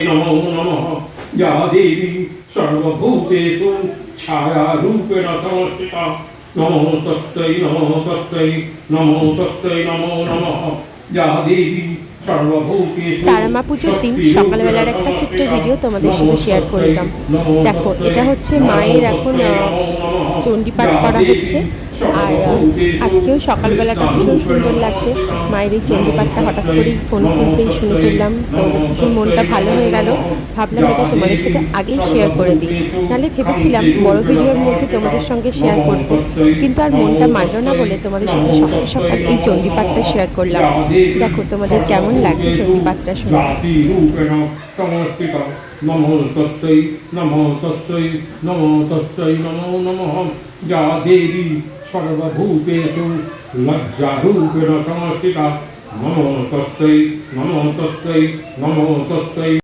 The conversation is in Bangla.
नमो नमः या देवी सर्वभूतेषु छायारूपेण संस्थिता नमो तस्मै नमो तस्मै नमो तस्मै नमो नमः या देवी তারামা পুজোর দিন সকালবেলার একটা ছোট্ট ভিডিও তোমাদের সাথে শেয়ার করলাম। দেখো, এটা হচ্ছে মায়ের এখন চণ্ডীপাঠ করা হচ্ছে। আর আজকেও সকালবেলাটা ভীষণ সুন্দর লাগছে। মায়ের এই চণ্ডীপাঠটা হঠাৎ করেই ফোন খুলতেই শুনে ফেললাম, তো ভীষণ মনটা ভালো হয়ে গেল। ভাবলাম এটা তোমাদের সাথে আগেই শেয়ার করে দিই, নাহলে ভেবেছিলাম বড় ভিডিওর মধ্যে তোমাদের সঙ্গে শেয়ার করবো, কিন্তু আর মনটা মানল না বলে তোমাদের সাথে সকাল সকাল এই চণ্ডীপাঠটা শেয়ার করলাম। দেখো তোমাদের কেমন লাগছে চণ্ডীপাঠটা শুনে। नमो तस्मै नमो तस्मै नमो तस्मै नमो नमः या देवी सर्वभूतेषु लज्जारूपेण संस्थिता नमो तस्मै नमो तस्मै नमो तस्मै।